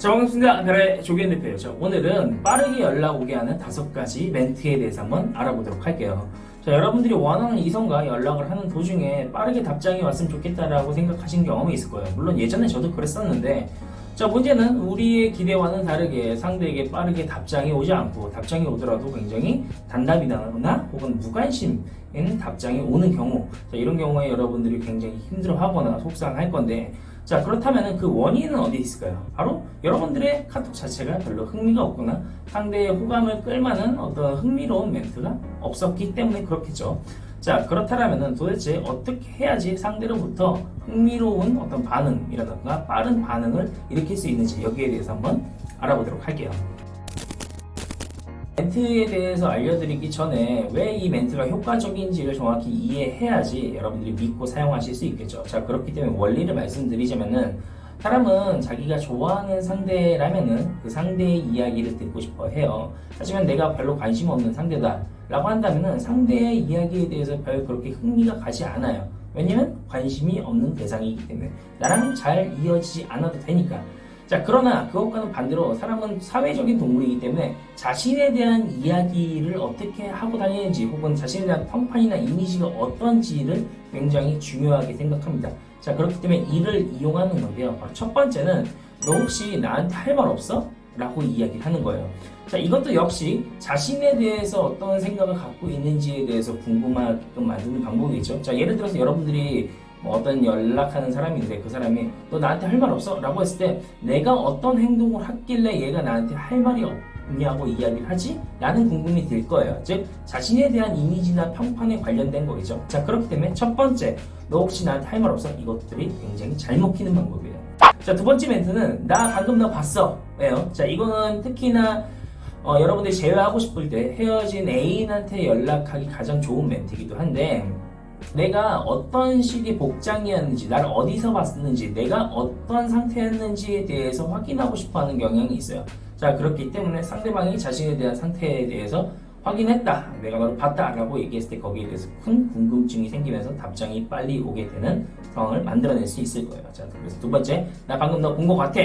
자, 반갑습니다. 별의 조기현 대표예요. 자, 오늘은 빠르게 연락 오게 하는 5가지 멘트에 대해서 한번 알아보도록 할게요. 자, 여러분들이 원하는 이성과 연락을 하는 도중에 빠르게 답장이 왔으면 좋겠다라고 생각하신 경험이 있을 거예요. 물론 예전에 저도 그랬었는데, 자, 문제는 우리의 기대와는 다르게 상대에게 빠르게 답장이 오지 않고, 답장이 오더라도 굉장히 단답이나 혹은 무관심인 답장이 오는 경우, 자, 이런 경우에 여러분들이 굉장히 힘들어하거나 속상할 건데, 자, 그렇다면 그 원인은 어디에 있을까요? 바로 여러분들의 카톡 자체가 별로 흥미가 없거나 상대의 호감을 끌만한 어떤 흥미로운 멘트가 없었기 때문에 그렇겠죠. 자, 그렇다면 도대체 어떻게 해야지 상대로부터 흥미로운 어떤 반응이라든가 빠른 반응을 일으킬 수 있는지 여기에 대해서 한번 알아보도록 할게요. 멘트에 대해서 알려드리기 전에 왜 이 멘트가 효과적인지를 정확히 이해해야지 여러분들이 믿고 사용하실 수 있겠죠. 자, 그렇기 때문에 원리를 말씀드리자면은, 사람은 자기가 좋아하는 상대라면은 그 상대의 이야기를 듣고 싶어 해요. 하지만 내가 별로 관심 없는 상대다 라고 한다면은 상대의 이야기에 대해서 별 그렇게 흥미가 가지 않아요. 왜냐면 관심이 없는 대상이기 때문에 나랑 잘 이어지지 않아도 되니까. 자, 그러나 그것과는 반대로 사람은 사회적인 동물이기 때문에 자신에 대한 이야기를 어떻게 하고 다니는지 혹은 자신에 대한 평판이나 이미지가 어떤지를 굉장히 중요하게 생각합니다. 자, 그렇기 때문에 이를 이용하는 건데요. 바로 첫 번째는 너 혹시 나한테 할 말 없어? 라고 이야기를 하는 거예요. 자, 이것도 역시 자신에 대해서 어떤 생각을 갖고 있는지에 대해서 궁금하게끔 만드는 방법이겠죠. 자, 예를 들어서 여러분들이 어떤 연락하는 사람인데 그 사람이 너 나한테 할 말 없어? 라고 했을 때 내가 어떤 행동을 했길래 얘가 나한테 할 말이 없냐고 이야기를 하지? 라는 궁금이 들 거예요. 즉 자신에 대한 이미지나 평판에 관련된 거겠죠. 자, 그렇기 때문에 첫 번째, 너 혹시 나한테 할 말 없어? 이것들이 굉장히 잘 먹히는 방법이에요. 자, 두 번째 멘트는 나 방금 너 봤어 예요. 자, 이거는 특히나 여러분들이 제외하고 싶을 때 헤어진 애인한테 연락하기 가장 좋은 멘트이기도 한데, 내가 어떤 식의 복장이었는지, 나를 어디서 봤는지, 내가 어떤 상태였는지에 대해서 확인하고 싶어하는 경향이 있어요. 자, 그렇기 때문에 상대방이 자신에 대한 상태에 대해서 확인했다, 내가 너를 봤다 라고 얘기했을 때 거기에 대해서 큰 궁금증이 생기면서 답장이 빨리 오게 되는 상황을 만들어낼 수 있을 거예요. 자, 그래서 두 번째, 나 방금 너 본 것 같아.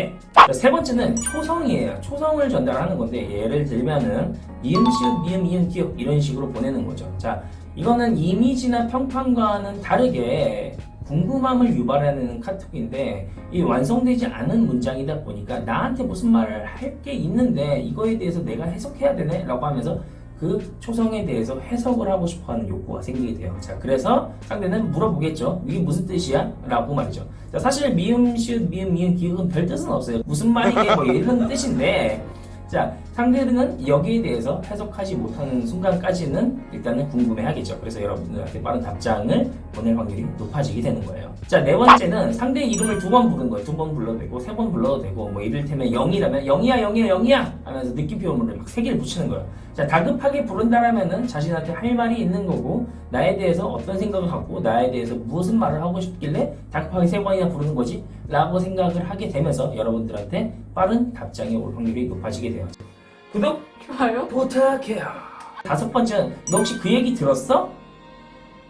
자, 세 번째는 초성이에요. 초성을 전달하는 건데, 예를 들면은 이음, 시읒, 미음, 이음, 기역 이런 식으로 보내는 거죠. 자, 이거는 이미지나 평판과는 다르게 궁금함을 유발하는 카톡인데, 이 완성되지 않은 문장이다 보니까 나한테 무슨 말을 할 게 있는데 이거에 대해서 내가 해석해야 되네 라고 하면서 그 초성에 대해서 해석을 하고 싶어하는 욕구가 생기게 돼요. 자, 그래서 상대는 물어보겠죠. 이게 무슨 뜻이야? 라고 말이죠. 자, 사실 미음, 시읒, 미음, 미음, 기역은 별 뜻은 없어요. 무슨 말이게 뭐 이런 뜻인데, 자, 상대는 여기에 대해서 해석하지 못하는 순간까지는 일단은 궁금해하겠죠. 그래서 여러분들한테 빠른 답장을 보낼 확률이 높아지게 되는 거예요. 자, 네 번째는 상대의 이름을 두 번 부른 거예요. 두 번 불러도 되고, 세 번 불러도 되고, 뭐 이를테면 0이라면 0이야, 0이야, 0이야 하면서 느낌표현을 막 3개를 붙이는 거예요. 자, 다급하게 부른다라면은 자신한테 할 말이 있는 거고, 나에 대해서 어떤 생각을 갖고, 나에 대해서 무슨 말을 하고 싶길래 다급하게 3번이나 부르는 거지? 라고 생각을 하게 되면서 여러분들한테 빠른 답장이 올 확률이 높아지게 돼요. 구독, 좋아요? 부탁해요. 다섯 번째는 너 혹시 그 얘기 들었어?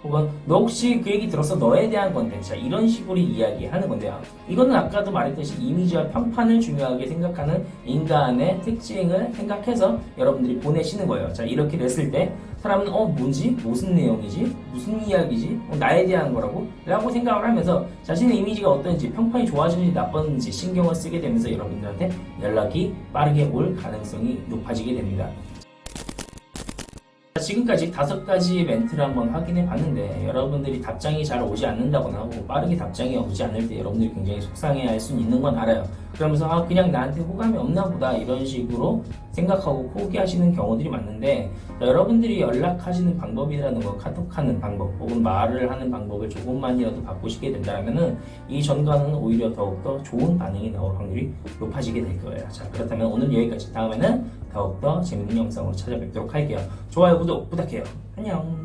혹은 너 혹시 그 얘기 들었어? 너에 대한 건데. 자, 이런 식으로 이야기하는 건데요. 이거는 아까도 말했듯이 이미지와 평판을 중요하게 생각하는 인간의 특징을 생각해서 여러분들이 보내시는 거예요. 자, 이렇게 됐을 때 사람은 뭐지? 무슨 내용이지? 무슨 이야기지? 나에 대한 거라고? 라고 생각을 하면서 자신의 이미지가 어떤지, 평판이 좋아지는지 나빴는지 신경을 쓰게 되면서 여러분들한테 연락이 빠르게 올 가능성이 높아지게 됩니다. 지금까지 5가지 멘트를 한번 확인해 봤는데, 여러분들이 답장이 잘 오지 않는다거나 혹은 빠르게 답장이 오지 않을 때 여러분들이 굉장히 속상해 할 수 있는 건 알아요. 그러면서 그냥 나한테 호감이 없나 보다 이런 식으로 생각하고 포기하시는 경우들이 많은데, 여러분들이 연락하시는 방법이라는 거, 카톡하는 방법 혹은 말을 하는 방법을 조금만이라도 바꾸시게 된다면 이 전과는 오히려 더욱더 좋은 반응이 나올 확률이 높아지게 될 거예요. 자, 그렇다면 오늘 여기까지. 다음에는 더욱더 재밌는 영상으로 찾아뵙도록 할게요. 좋아요, 구독 부탁해요. 안녕.